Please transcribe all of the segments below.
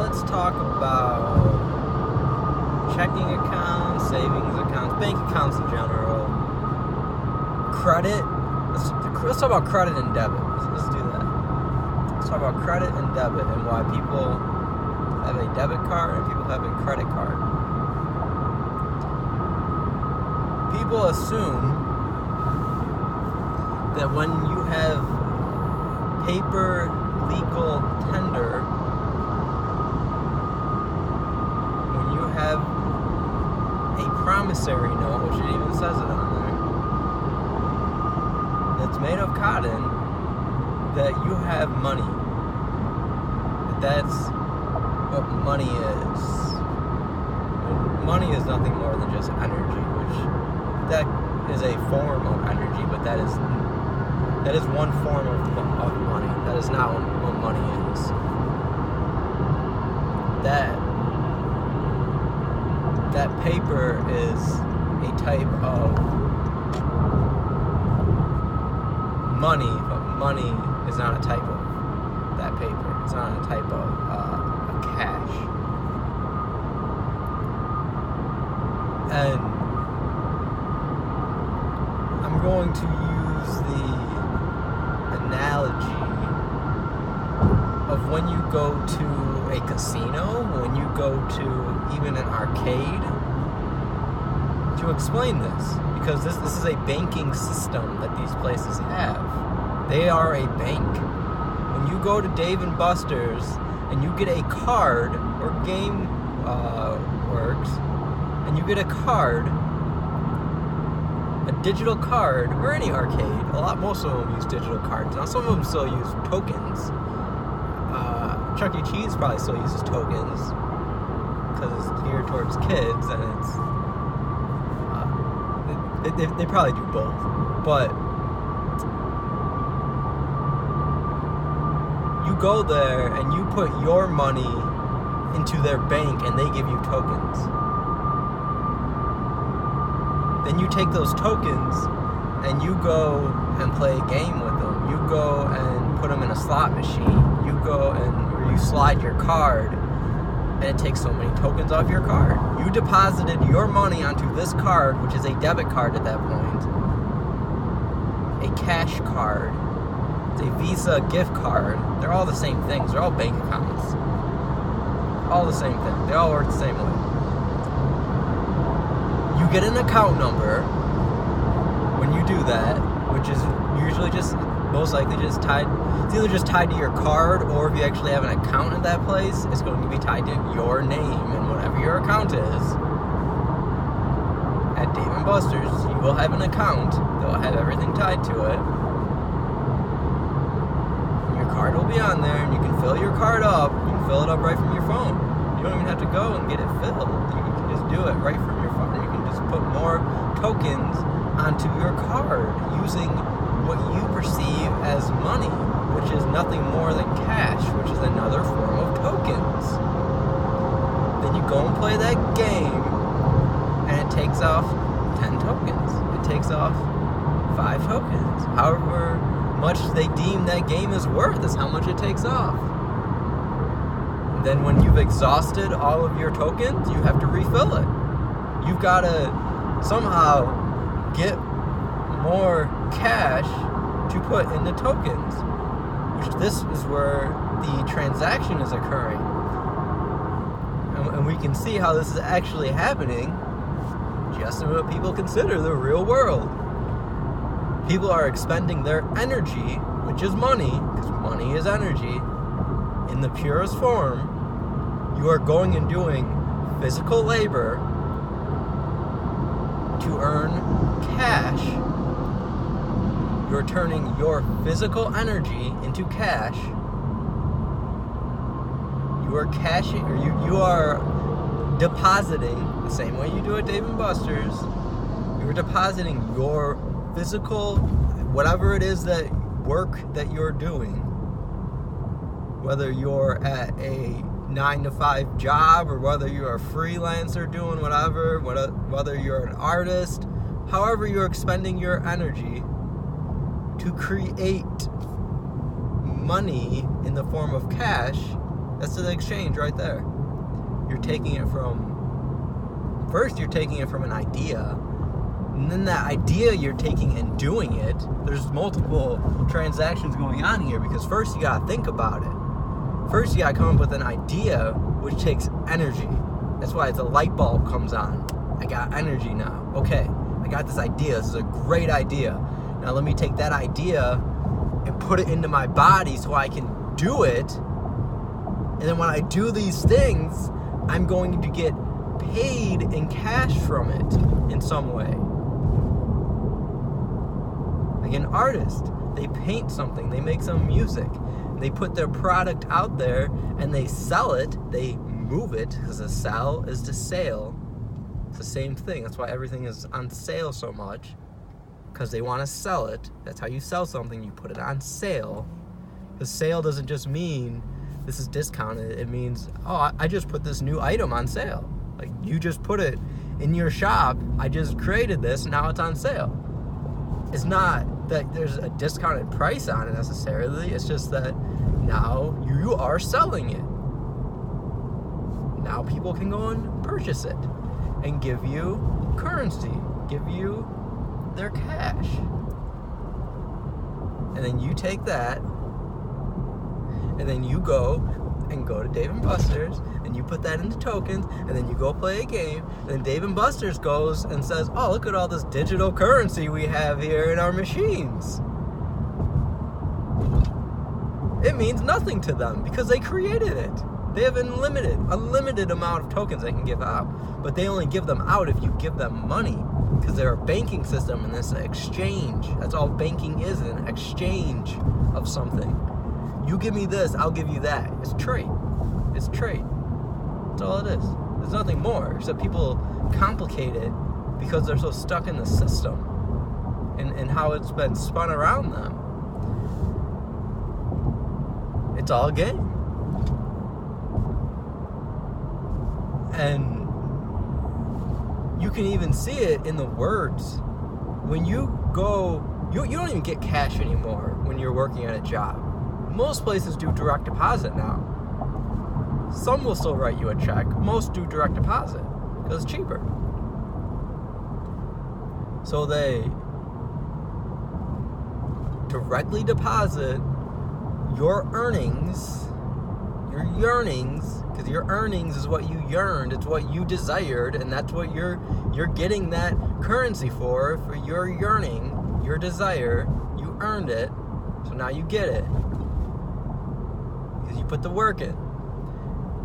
let's talk about checking accounts, savings accounts, bank accounts in general, credit. Let's talk about credit and debit. Let's do that. Let's talk about credit and debit and why people have a debit card and people have a credit card. People assume that when you have paper legal tender, when you have a promissory note, which it even says it on there, that's made of cotton, that you have money. That's what money is. Money is nothing more than just energy, which that is a form of energy, but that is one form of money. That is not what money is. That paper is a type of money, but money is not a type of that paper. It's not a type of cash. And I'm going to use the analogy of when you go to a casino, when you go to even an arcade, to explain this, because this is a banking system that these places have. They are a bank. When you go to Dave & Buster's and you get a card, or Game Works, and you get a card, a digital card, or any arcade, most of them use digital cards. Now some of them still use tokens. Chuck E. Cheese probably still uses tokens because it's geared towards kids, and it's they probably do both. But you go there and you put your money into their bank and they give you tokens. Then you take those tokens and you go and play a game with them. You go and put them in a slot machine. You go and you slide your card and it takes so many tokens off your card. You deposited your money onto this card, which is a debit card at that point, a cash card, it's a Visa gift card. They're all the same things. They're all bank accounts. All the same thing. They all work the same way. You get an account number when you do that, which is usually just most likely just tied. It's either just tied to your card, or if you actually have an account in that place, it's going to be tied to your name and whatever your account is. At Dave & Buster's, you will have an account that will have everything tied to it. Your card will be on there, and you can fill your card up. You can fill it up right from your phone. You don't even have to go and get it filled. You can just do it right from your phone. You can just put more tokens onto your card using what you perceive as money, which is nothing more than cash, which is another form of tokens. Then you go and play that game, and it takes off 10 tokens. It takes off 5 tokens. However much they deem that game is worth is how much it takes off. And then when you've exhausted all of your tokens, you have to refill it. You've got to somehow get more cash to put in the tokens, which this is where the transaction is occurring. And we can see how this is actually happening just in what people consider the real world. People are expending their energy, which is money, because money is energy, in the purest form. You are going and doing physical labor to earn cash. You're turning your physical energy into cash. You are cashing, or you are depositing the same way you do at Dave & Buster's. You're depositing your physical, whatever it is that work that you're doing, whether you're at a 9-to-5 job, or whether you're a freelancer doing whatever, whether you're an artist, however you're expending your energy to create money in the form of cash, That's the exchange right there. You're taking it from an idea, and then that idea you're taking and doing it. There's multiple transactions going on here, because first you gotta think about it. First you gotta come up with an idea, which takes energy. That's why it's a light bulb comes on. I got energy now. Okay, I got this idea. This is a great idea. Now let me take that idea and put it into my body so I can do it. And then when I do these things, I'm going to get paid in cash from it in some way. Like an artist, they paint something, they make some music, they put their product out there and they sell it, they move it, because a sell is to sale. It's the same thing. That's why everything is on sale so much, because they want to sell it. That's how you sell something. You put it on sale. The sale doesn't just mean this is discounted. It means, oh, I just put this new item on sale. Like, you just put it in your shop. I just created this, and now it's on sale. It's not that there's a discounted price on it necessarily. It's just that now you are selling it. Now people can go and purchase it and give you currency, give you their cash. And then you take that, and then you go to Dave & Buster's, and you put that into tokens, and then you go play a game, and then Dave & Buster's goes and says, oh, look at all this digital currency we have here in our machines. It means nothing to them because they created it. They have unlimited amount of tokens they can give out, but they only give them out if you give them money, because they're a banking system and it's an exchange. That's all banking is, an exchange of something. You give me this, I'll give you that. It's trade. It's trade. That's all it is. There't nothing more, except people complicate it because they're so stuck in the system and how it's been spun around them. It's all a game. And you can even see it in the words. When you go, you don't even get cash anymore when you're working at a job. Most places do direct deposit now. Some will still write you a check. Most do direct deposit because it's cheaper. So they directly deposit your earnings, your yearnings, because your earnings is what you yearned, it's what you desired, and that's what you're getting that currency for your yearning, your desire. You earned it, so now you get it because you put the work in.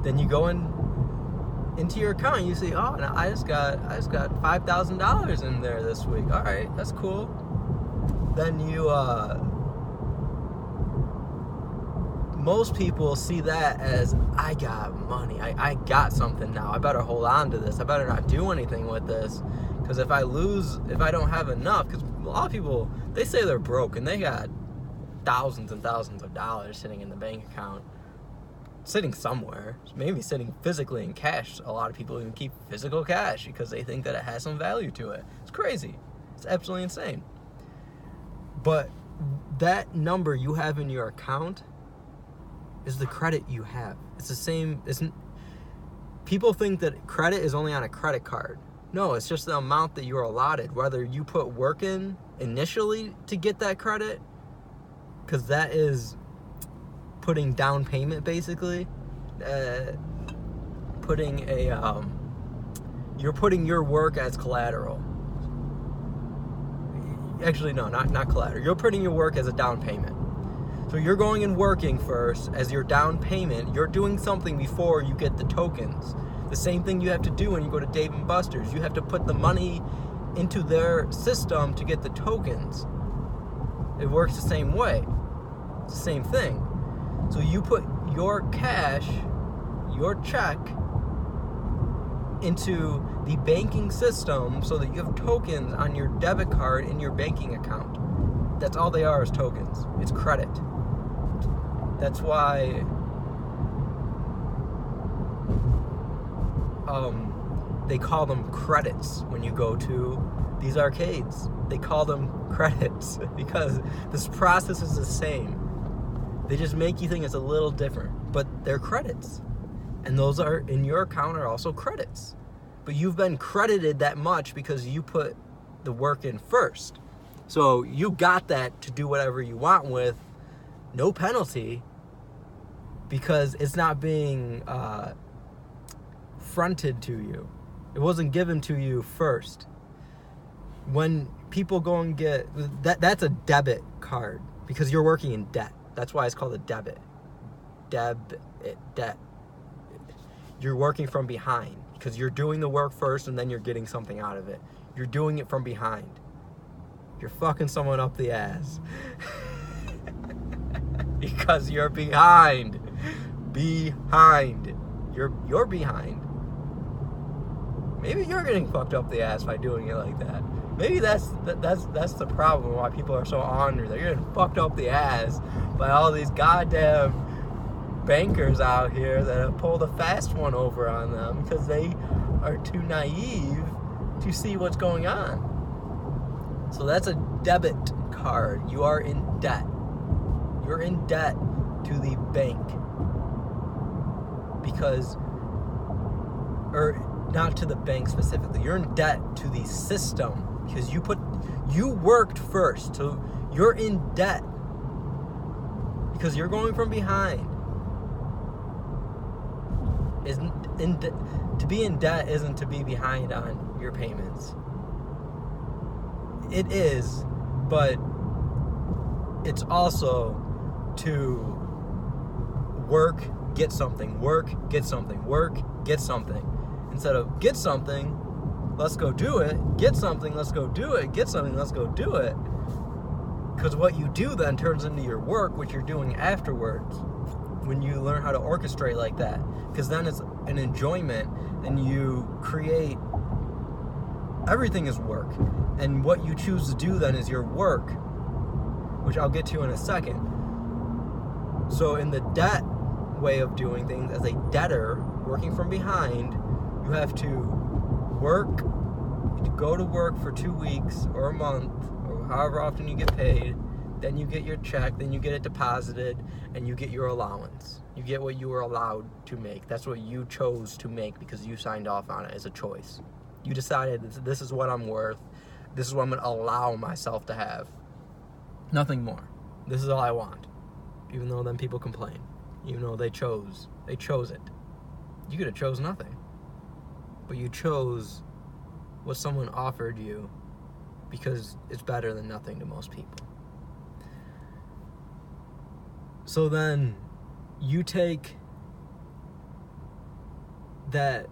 Then you go into your account and you say, oh, now I just got $5,000 in there this week. All right, that's cool. Then you most people see that as, I got money, I got something now, I better hold on to this, I better not do anything with this, because if I don't have enough, because a lot of people, they say they're broke and they got thousands and thousands of dollars sitting in the bank account, sitting somewhere, maybe sitting physically in cash. A lot of people even keep physical cash because they think that it has some value to it. It's crazy. It's absolutely insane. But that number you have in your account is the credit you have. It's the same. People think that credit is only on a credit card. No, it's just the amount that you're allotted. Whether you put work in initially to get that credit, because that is putting down payment basically. You're putting your work as collateral. Actually, no, not collateral. You're putting your work as a down payment. So you're going and working first as your down payment. You're doing something before you get the tokens. The same thing you have to do when you go to Dave & Buster's. You have to put the money into their system to get the tokens. It works the same way. It's the same thing. So you put your cash, your check, into the banking system so that you have tokens on your debit card in your banking account. That's all they are, is tokens. It's credit. That's why they call them credits when you go to these arcades. They call them credits because this process is the same. They just make you think it's a little different, but they're credits. And those are, in your account, are also credits. But you've been credited that much because you put the work in first. So you got that to do whatever you want with, no penalty, because it's not being fronted to you. It wasn't given to you first. When people go and get, that's a debit card because you're working in debt. That's why it's called a debit. Debt. You're working from behind because you're doing the work first and then you're getting something out of it. You're doing it from behind. You're fucking someone up the ass. Because you're behind. You're behind. Maybe you're getting fucked up the ass by doing it like that. Maybe that's the problem why people are so honored. They're getting fucked up the ass by all these goddamn bankers out here that have pulled a fast one over on them because they are too naive to see what's going on. So that's a debit card. You are in debt. You're in debt to the bank because, or not to the bank specifically. You're in debt to the system because you worked first. So you're in debt because you're going from behind. To be in debt isn't to be behind on your payments. It is, but it's also to work, get something, work, get something, work, get something. Instead of get something, let's go do it, get something, let's go do it, get something, let's go do it. Because what you do then turns into your work, which you're doing afterwards. When you learn how to orchestrate like that, because then it's an enjoyment and you create, everything is work, and what you choose to do then is your work, which I'll get to in a second. So in the debt way of doing things, as a debtor working from behind, you have to work, to go to work for 2 weeks or a month or however often you get paid. Then you get your check, then you get it deposited, and you get your allowance. You get what you were allowed to make. That's what you chose to make because you signed off on it as a choice. You decided this is what I'm worth. This is what I'm going to allow myself to have. Nothing more. This is all I want. Even though then people complain. Even though they chose it. You could have chose nothing. But you chose what someone offered you because it's better than nothing to most people. So then you take that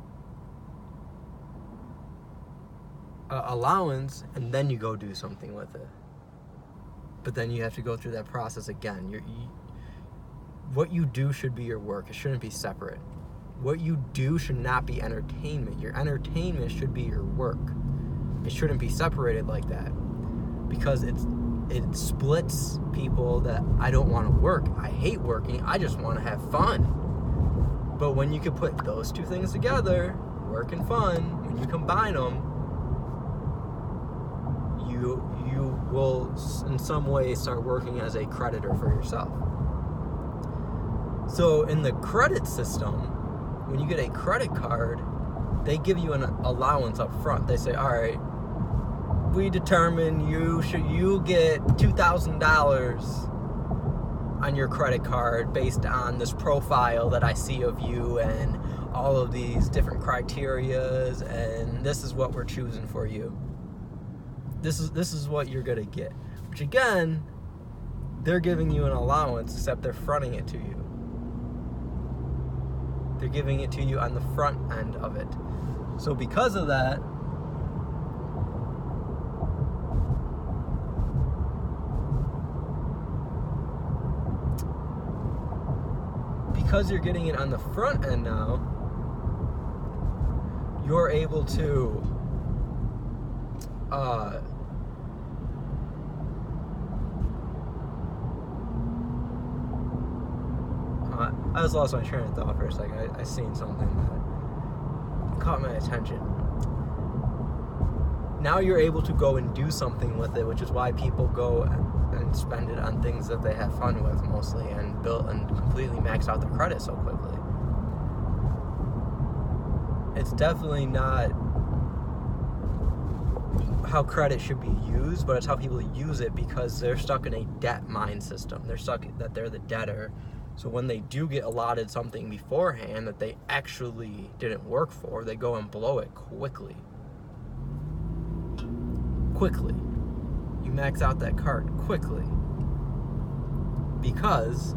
allowance and then you go do something with it. But then you have to go through that process again. What you do should be your work. It shouldn't be separate. What you do should not be entertainment. Your entertainment should be your work. It shouldn't be separated like that because it splits people that I don't want to work. I hate working. I just want to have fun. But when you can put those two things together, work and fun, when you combine them, you will in some way start working as a creditor for yourself. So in the credit system, when you get a credit card, they give you an allowance up front. They say, all right, we determine you get $2,000 on your credit card based on this profile that I see of you and all of these different criterias, and this is what we're choosing for you. This is what you're gonna get. Which again, they're giving you an allowance, except they're fronting it to you. They're giving it to you on the front end of it. So because of that, because you're getting it on the front end now, you're able to I just lost my train of thought for a second. I seen something that caught my attention. now you're able to go and do something with it, which is why people go and spend it on things that they have fun with mostly, and build and completely max out their credit so quickly. It's definitely not how credit should be used, but it's how people use it, because they're stuck in a debt mind system. They're stuck that they're the debtor. So when they do get allotted something beforehand that they actually didn't work for, they go and blow it quickly. Quickly. You max out that card quickly. Because,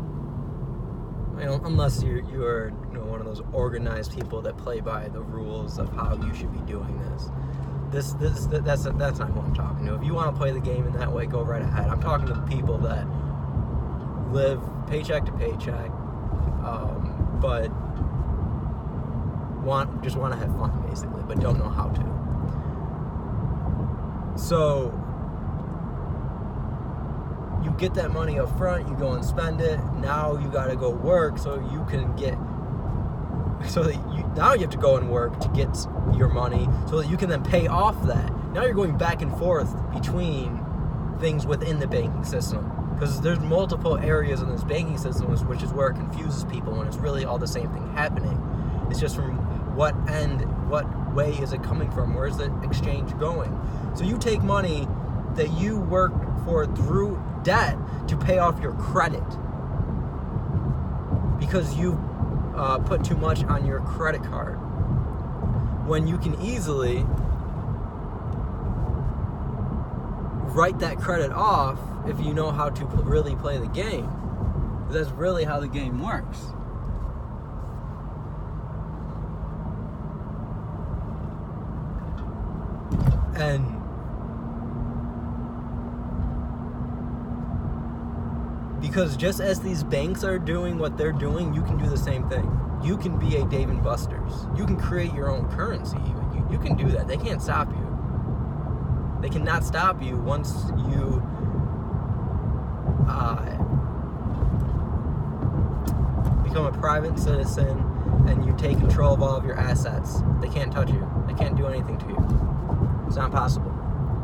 unless you're one of those organized people that play by the rules of how you should be doing this. That's not who I'm talking to. If you want to play the game in that way, go right ahead. I'm talking to the people that live paycheck to paycheck, but just want to have fun, basically, but don't know how to. So you get that money up front, you go and spend it. Now you got to go work so you can get. Now you have to go and work to get your money so that you can then pay off that. Now you're going back and forth between things within the banking system, because there's multiple areas in this banking system, which is where it confuses people when it's really all the same thing happening. It's just from what end, what way is it coming from? Where's the exchange going? So you take money that you worked for through debt to pay off your credit because you put too much on your credit card, when you can easily write that credit off if you know how to really play the game. That's really how the game works. And because just as these banks are doing what they're doing, you can do the same thing. You can be a Dave & Buster's. You can create your own currency. You can do that. They can't stop you. They cannot stop you once you become a private citizen and you take control of all of your assets. They can't touch you. They can't do anything to you. It's not possible.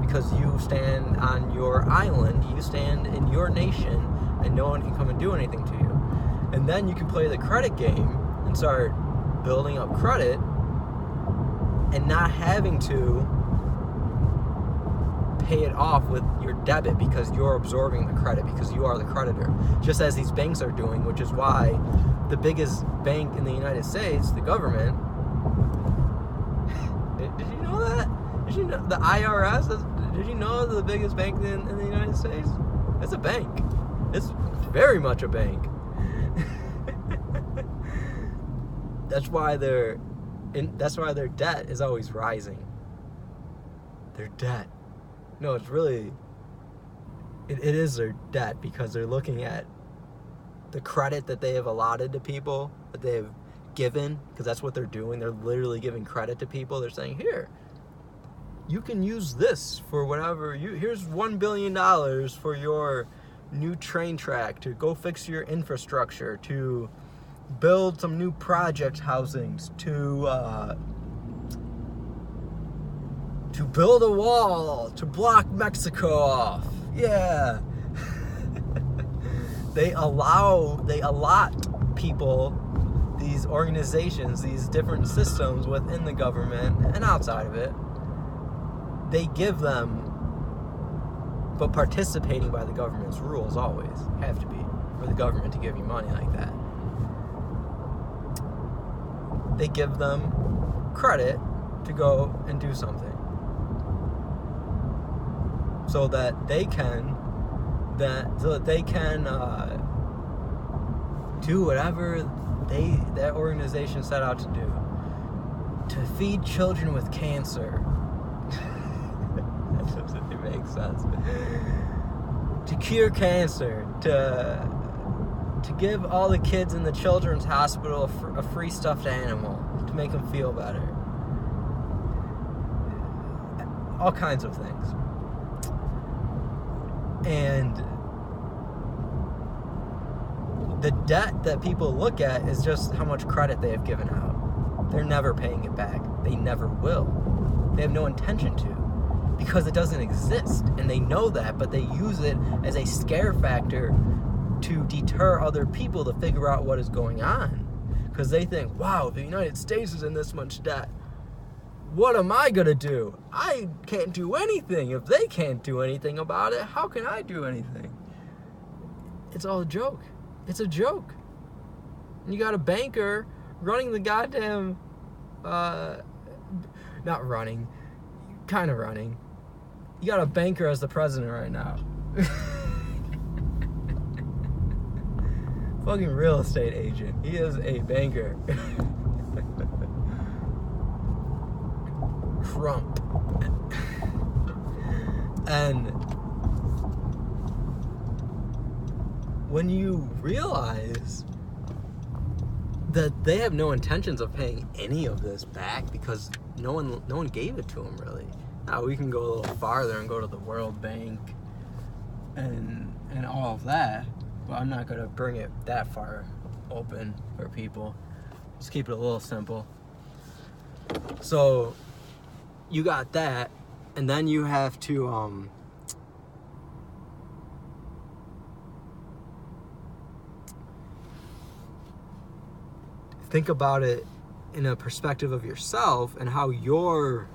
Because you stand on your island, you stand in your nation, and no one can come and do anything to you. And then you can play the credit game and start building up credit and not having to pay it off with your debit because you're absorbing the credit, because you are the creditor. Just as these banks are doing, which is why the biggest bank in the United States, the government, did you know that? Did you know the IRS? Did you know the biggest bank in the United States? It's a bank. It's very much a bank. That's why their debt is always rising. Their debt. No, it's really, it is their debt, because they're looking at the credit that they have allotted to people, that they have given, because that's what they're doing. They're literally giving credit to people. They're saying, here, you can use this for whatever. Here's $1 billion for your new train track, to go fix your infrastructure, to build some new project housings, to build a wall to block Mexico off. Yeah. They allot people, these organizations, these different systems within the government and outside of it. They give them, but participating by the government's rules always have to be for the government to give you money like that. They give them credit to go and do something, so that they can do whatever that organization set out to do, to feed children with cancer. That doesn't make sense. To cure cancer, to give all the kids in the children's hospital a free stuffed animal to make them feel better. All kinds of things. And the debt that people look at is just how much credit they have given out. They're never paying it back. They never will. They have no intention to. because it doesn't exist, and they know that, but they use it as a scare factor to deter other people to figure out what is going on, because they think, wow, the United States is in this much debt. What am I gonna do? I can't do anything. If they can't do anything about it, how can I do anything? It's all a joke. It's a joke. And you got a banker running the goddamn, not running, kind of running. You got a banker as the president right now. Fucking real estate agent. He is a banker. Trump. And when you realize that they have no intentions of paying any of this back because no one gave it to them, really. Now we can go a little farther and go to the World Bank and all of that, but I'm not gonna bring it that far open for people. Just keep it a little simple. So you got that, and then you have to think about it in a perspective of yourself and how you're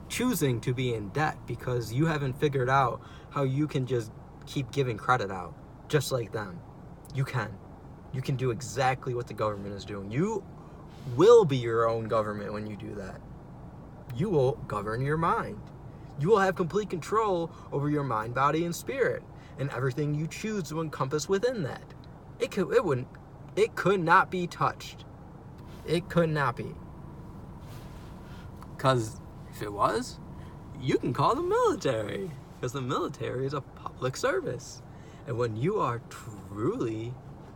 choosing to be in debt because you haven't figured out how you can just keep giving credit out just like them. You can do exactly what the government is doing. You will be your own government when you do that. You will govern your mind. You will have complete control over your mind, body, and spirit, and everything you choose to encompass within that. It could not be touched. It could not be. Because if it was, you can call the military. Because the military is a public service. And when you are truly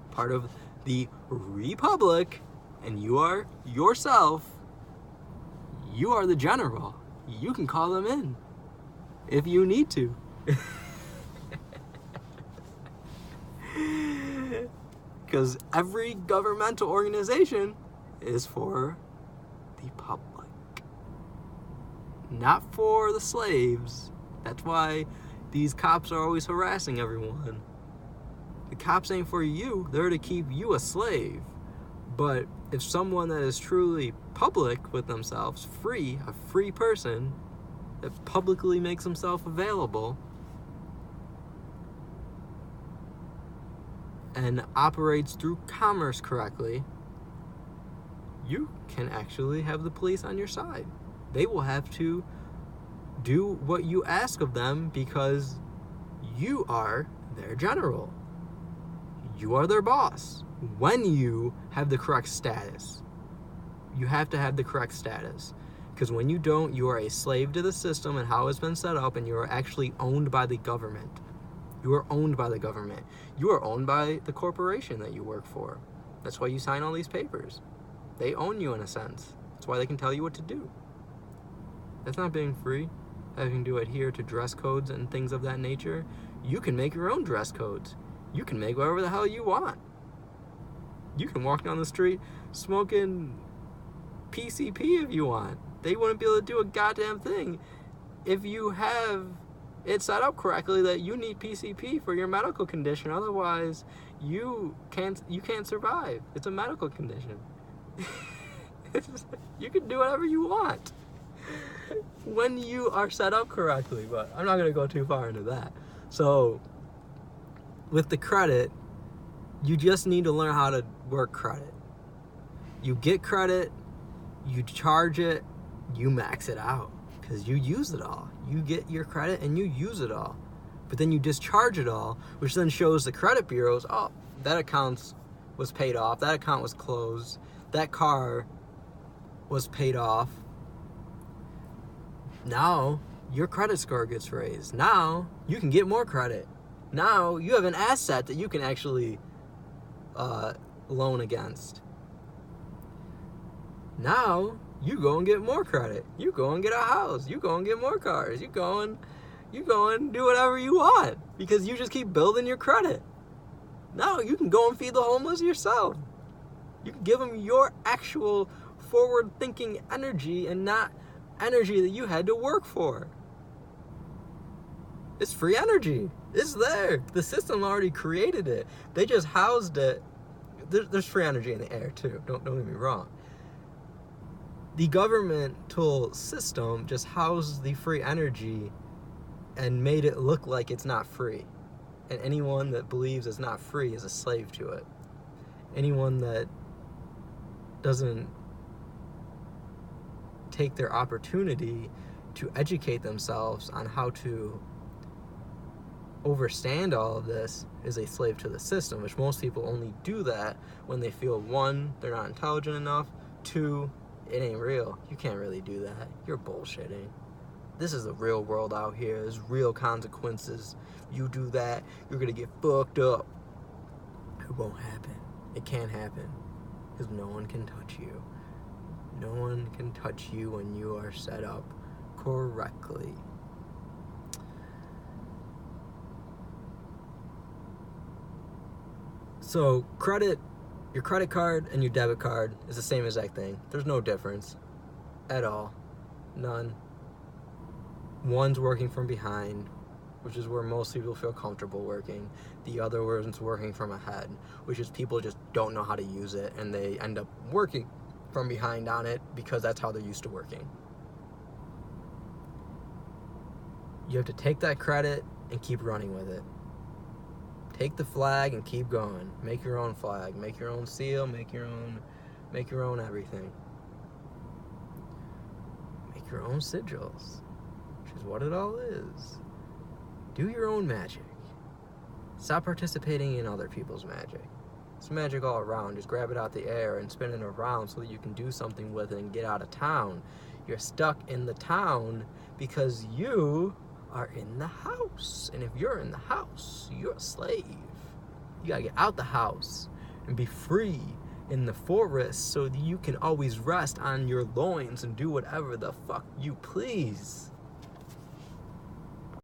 part of the republic and you are yourself, you are the general. You can call them in if you need to. Because every governmental organization is for the public, not for the slaves. That's why these cops are always harassing everyone. The cops ain't for you. They're to keep you a slave. But if someone that is truly public with themselves, free, a free person that publicly makes himself available and operates through commerce correctly, you can actually have the police on your side. They will have to do what you ask of them because you are their general. You are their boss. When you have the correct status, you have to have the correct status. Because when you don't, you are a slave to the system and how it's been set up, and you are actually owned by the government. You are owned by the government. You are owned by the corporation that you work for. That's why you sign all these papers. They own you in a sense. That's why they can tell you what to do. That's not being free. Having to adhere to dress codes and things of that nature. You can make your own dress codes. You can make whatever the hell you want. You can walk down the street smoking PCP if you want. They wouldn't be able to do a goddamn thing if you have it set up correctly that you need PCP for your medical condition. Otherwise, you can't survive. It's a medical condition. You can do whatever you want when you are set up correctly, but I'm not going to go too far into that. So with the credit, you just need to learn how to work credit. You get credit, you charge it, you max it out because you use it all. You get your credit and you use it all. But then you discharge it all, which then shows the credit bureaus, oh, that account was paid off, that account was closed, that car was paid off. Now your credit score gets raised. Now you can get more credit. Now you have an asset that you can actually loan against. Now you go and get more credit. You go and get a house. You go and get more cars. You go and do whatever you want because you just keep building your credit. Now you can go and feed the homeless yourself. You can give them your actual forward-thinking energy and not energy that you had to work for. It's free energy. It's there. The system already created it. They just housed it. There's free energy in the air too. Don't get me wrong. The governmental system just housed the free energy and made it look like it's not free. And anyone that believes it's not free is a slave to it. Anyone that doesn't take their opportunity to educate themselves on how to overstand all of this is a slave to the system, which most people only do that when they feel, one, they're not intelligent enough, two, it ain't real. You can't really do that. You're bullshitting. This is the real world out here. There's real consequences. You do that, you're gonna get fucked up. It won't happen. It can't happen. Because no one can touch you. No one can touch you when you are set up correctly. So your credit card and your debit card is the same exact thing. There's no difference at all. None. One's working from behind, which is where most people feel comfortable working. The other one's working from ahead, which is people just don't know how to use it and they end up working from behind on it because that's how they're used to working. You have to take that credit and keep running with it. Take the flag and keep going. Make your own flag. Make your own seal. Make your own everything. Make your own sigils, which is what it all is. Do your own magic. Stop participating in other people's magic. It's magic all around. Just grab it out the air and spin it around so that you can do something with it and get out of town. You're stuck in the town because you are in the house. And if you're in the house, you're a slave. You gotta get out the house and be free in the forest so that you can always rest on your loins and do whatever the fuck you please.